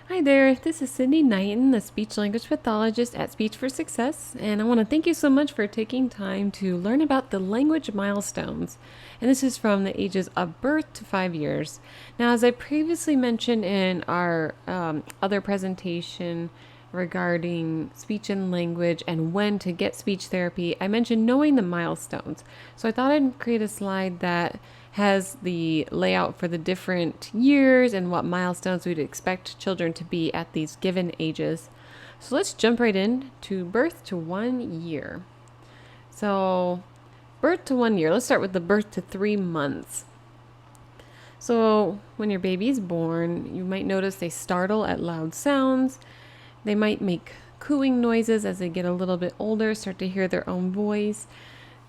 Hi there, this is Sydney Knighton, the speech language pathologist at Speech for Success, and I want to thank you so much for taking time to learn about the language milestones. And this is from the ages of birth to 5 years. Now, as I previously mentioned in our other presentation regarding speech and language and when to get speech therapy, I mentioned knowing the milestones. So I thought I'd create a slide that has the layout for the different years and what milestones we'd expect children to be at these given ages. So let's jump right in to birth to 1 year. So, birth to 1 year, let's start with the birth to 3 months. So, when your baby is born, you might notice they startle at loud sounds. They might make cooing noises as they get a little bit older, start to hear their own voice.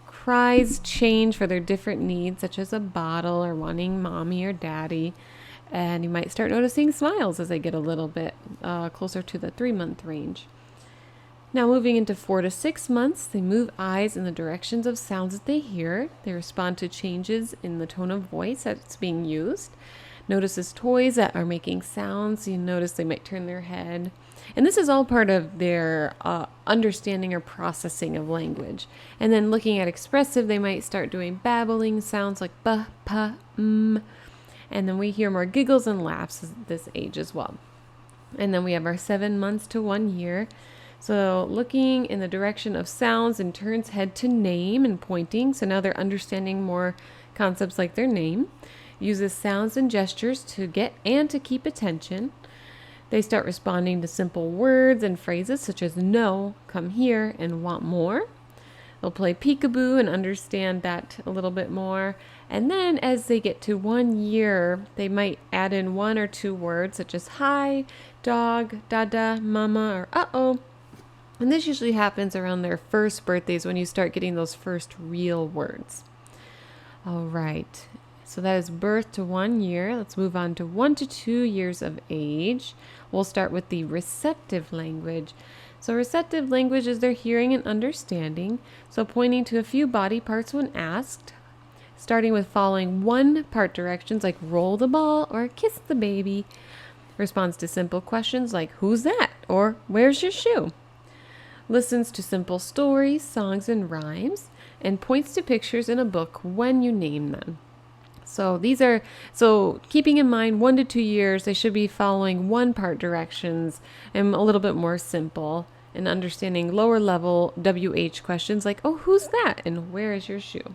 Cries change for their different needs, such as a bottle or wanting mommy or daddy. And you might start noticing smiles as they get a little bit closer to the 3 month range. Now, moving into 4 to 6 months, they move eyes in the directions of sounds that they hear. They respond to changes in the tone of voice that's being used. Notices toys that are making sounds. You notice they might turn their head. And this is all part of their understanding or processing of language. And then looking at expressive, they might start doing babbling sounds like ba, pa, And then we hear more giggles and laughs at this age as well. And then we have our 7 months to 1 year. So looking in the direction of sounds and turns head to name and pointing. So now they're understanding more concepts like their name. Uses sounds and gestures to get and to keep attention. They start responding to simple words and phrases such as no, come here, and want more. They'll play peekaboo and understand that a little bit more. And then as they get to 1 year, they might add in 1 or 2 words such as hi, dog, dada, mama, or uh-oh. And this usually happens around their first birthdays when you start getting those first real words. All right. So that is birth to 1 year. Let's move on to 1 to 2 years of age. We'll start with the receptive language. So receptive language is their hearing and understanding. So pointing to a few body parts when asked, starting with following one part directions like roll the ball or kiss the baby. Responds to simple questions like who's that or where's your shoe. Listens to simple stories, songs, and rhymes, and points to pictures in a book when you name them. So keeping in mind 1 to 2 years, they should be following one part directions and a little bit more simple and understanding lower level WH questions like, oh, who's that? And where is your shoe?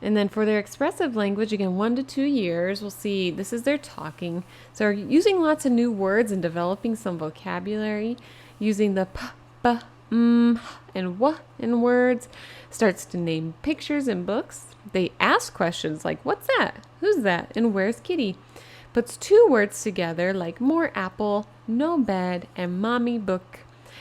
And then for their expressive language, again, 1 to 2 years, we'll see this is their talking. So they're using lots of new words and developing some vocabulary, using the p, b, and w in words, starts to name pictures in books. They ask questions like, what's that? Who's that? And where's Kitty? Puts 2 words together like more apple, no bed, and mommy book.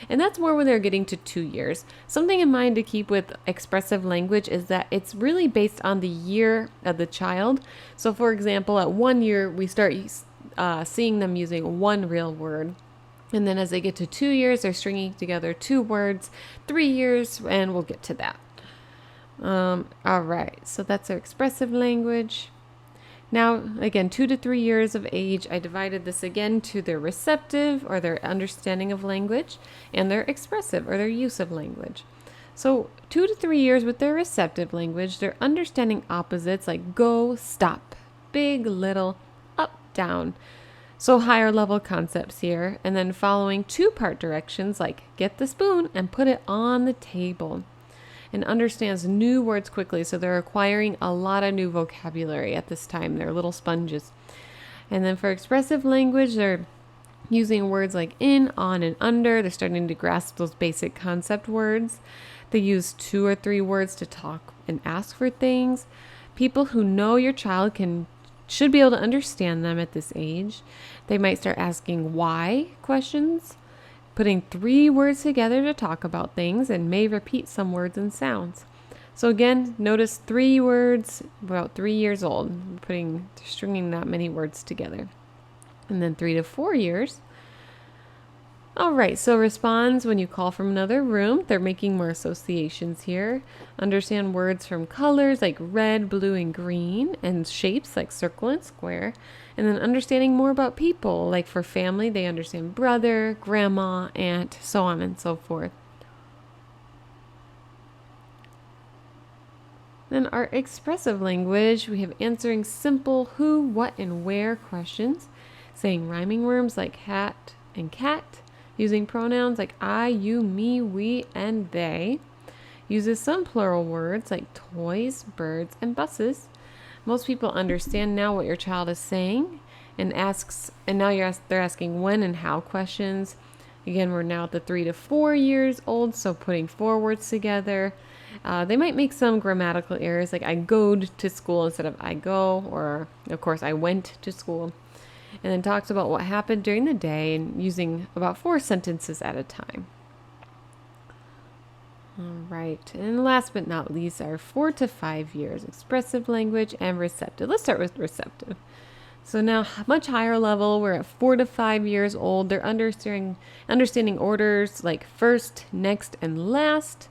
And that's more when they're getting to 2 years. Something in mind to keep with expressive language is that it's really based on the year of the child. So for example, at 1 year, we start seeing them using 1 real word. And then as they get to 2 years, they're stringing together 2 words, 3 years, and we'll get to that. All right, so that's our expressive language. Now, again, 2 to 3 years of age, I divided this again to their receptive or their understanding of language and their expressive or their use of language. So 2 to 3 years with their receptive language, they're understanding opposites like go, stop, big, little, up, down. So higher level concepts here, and then following 2-part directions like get the spoon and put it on the table. And understands new words quickly, so they're acquiring a lot of new vocabulary at this time. They're little sponges. And then for expressive language, they're using words like in, on, and under. They're starting to grasp those basic concept words. They use 2 or 3 words to talk and ask for things. People who know your child should be able to understand them at this age. They might start asking why questions, putting 3 words together to talk about things, and may repeat some words and sounds. So again, notice 3 words about 3 years old, stringing that many words together. And then 3 to 4 years, All right, so responds when you call from another room. They're making more associations here. Understand words from colors like red, blue, and green, and shapes like circle and square. And then understanding more about people, like for family, they understand brother, grandma, aunt, so on and so forth. Then our expressive language, we have answering simple who, what, and where questions, saying rhyming words like hat and cat, using pronouns like I, you, me, we, and they. Uses some plural words like toys, birds, and buses. Most people understand now what your child is saying and asks, and now they're asking when and how questions. Again, we're now at the 3 to 4 years old, so putting 4 words together. They might make some grammatical errors like I goed to school instead of I go, or of course I went to school. And then talks about what happened during the day and using about 4 sentences at a time. All right, and last but not least are 4 to 5 years, expressive language and receptive. Let's start with receptive. So now much higher level, we're at 4 to 5 years old. They're understanding orders like first, next, and last.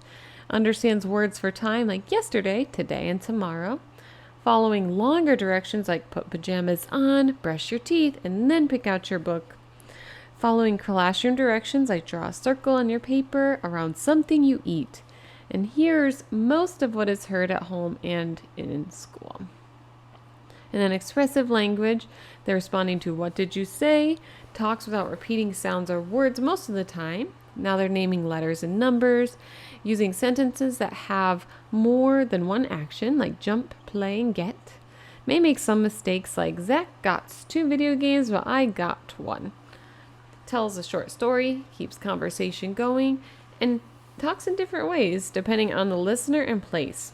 Understands words for time like yesterday, today, and tomorrow. Following longer directions like put pajamas on, brush your teeth, and then pick out your book. Following classroom directions like draw a circle on your paper around something you eat. And here's most of what is heard at home and in school. And then expressive language, they're responding to what did you say, talks without repeating sounds or words most of the time. Now they're naming letters and numbers, using sentences that have more than one action, like jump, play, and get. May make some mistakes like Zach got 2 video games, but I got 1. Tells a short story, keeps conversation going, and talks in different ways depending on the listener and place.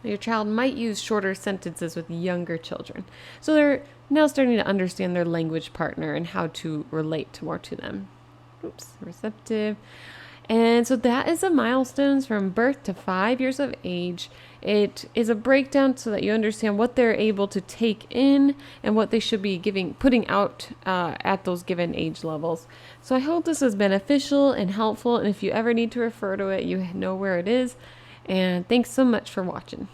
Your child might use shorter sentences with younger children. So they're now starting to understand their language partner and how to relate more to them. Receptive. And so that is the milestones from birth to 5 years of age. It is a breakdown so that you understand what they're able to take in and what they should be putting out at those given age levels. So I hope this was beneficial and helpful. And if you ever need to refer to it, you know where it is. And thanks so much for watching.